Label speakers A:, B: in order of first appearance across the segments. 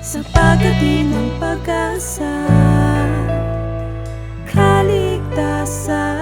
A: sa pagdating ng pag-asa, kaligtasan.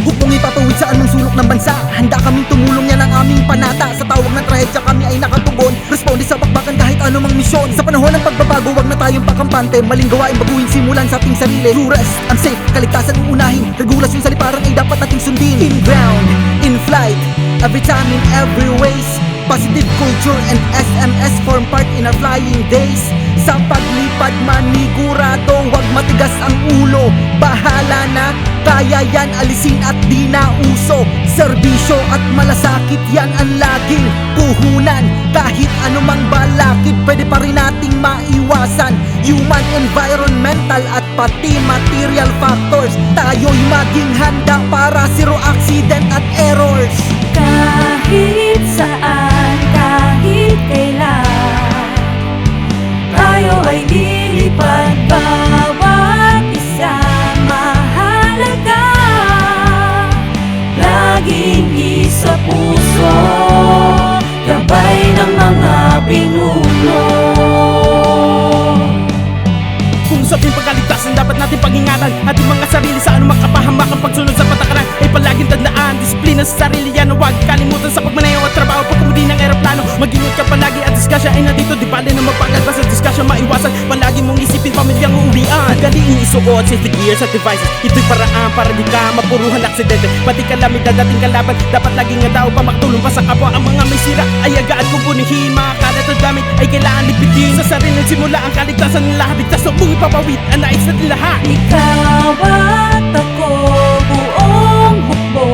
B: Hukbong ipatawid sa anong sulok ng bansa, handa kaming tumulong, yan ang aming panata. Sa tawag ng trahedya kami ay nakatugon, responde sa bakbakan kahit anumang misyon. Sa panahon ng pagbabago, wag na tayong pakampante, maling gawain baguhin simulan sa ating sarili. True rest, unsafe, kaligtasan uunahin, regulasyon sa liparan ay dapat nating sundin. In ground, in flight, every time in every ways, positive culture and SMS form part in our flying days. Sa paglipad manigurado, wag matigas ang ulo, bahala na, kaya yan alisin at di na uso. Serbisyo at malasakit yan ang laging puhunan, kahit anumang balakid pwede pa rin nating maiwasan. Human, environmental at pati material factors, tayo'y maging handa para zero accident at errors.
A: Kahit saan, kahit kailan, tayo ay lilipad, bawat isa mahalaga. Laging isa puso, gabay ng mga pinuno.
C: Kung usapin pagkaligtasan, dapat natin pag-ingatan ating mga sarili sa anumang kapahamakan. Pagsunod sa patakaran ay palaging tandaan, disiplina sa sarili yan, huwag kalimutan sa pagmanayaw at trabaho. Pagkamudi ng aeroplano, mag-ingat ka palagi at diskasya ay nandito, di bali na magpagalpas at diskasya maiwasan. Palagi mong isipin pamilyang uuwian, galing isuot safety gears at devices. Ito'y paraan para di ka mapuruhan aksidente, pati kalamidad dating kalaban. Dapat laging nga daw pa magtulong pa sa kapwa. Ang mga may sira ay agaan kung punihin, mga kalat at gamit ay kailangan ligpitin. Sa sarili simula ang kaligtasan ng lahat, ligtas na mong ipapawid ang nais natin lahat.
A: Ikaw at ako, buong hukbo,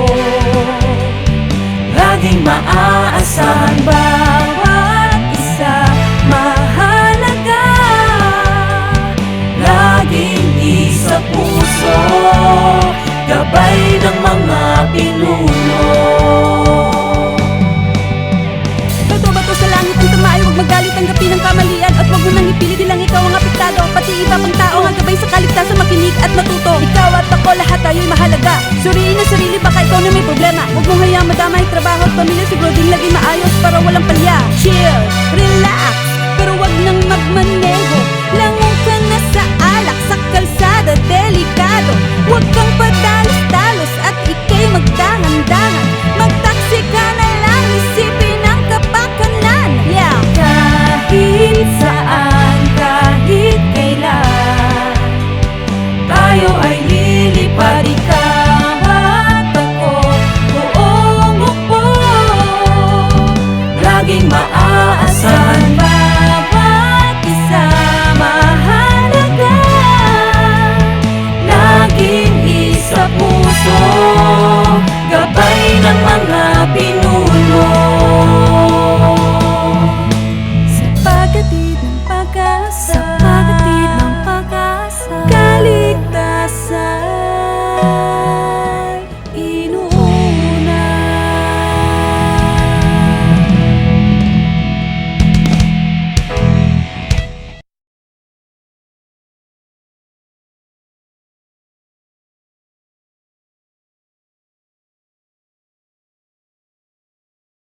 A: laging maaasahan, bawat isa mahalaga. Laging isa puso, gabay ng mga pinuno.
D: Totoo ba to sa langit ang tumaay? Huwag magalit, tanggapin ang kamalian, at huwag mo nang ipilit nilang ikaw ang apektado. Pati iba pang tao ang gabay sa kaligtasan, makinig at matuto. Ikaw at ako, lahat tayo'y mahalaga. Suriin ang sarili, baka ikaw na may problema. Huwag mong hayaan madamay trabaho at pamilya, siguro din laging maayos para walang palya. Chill, relax, pero wag nang magmaneho. Langon ka na sa alak, sa kalsada, delikado. Huwag kang padalos-dalos at ikay magdangan-dangan. Magtaksi ka na lang, isipin ang kapakanan. Yeah.
A: Kahit saan, kahit kailan, tayo ay lilipad. Ikaw at ako, buong hukbo, laging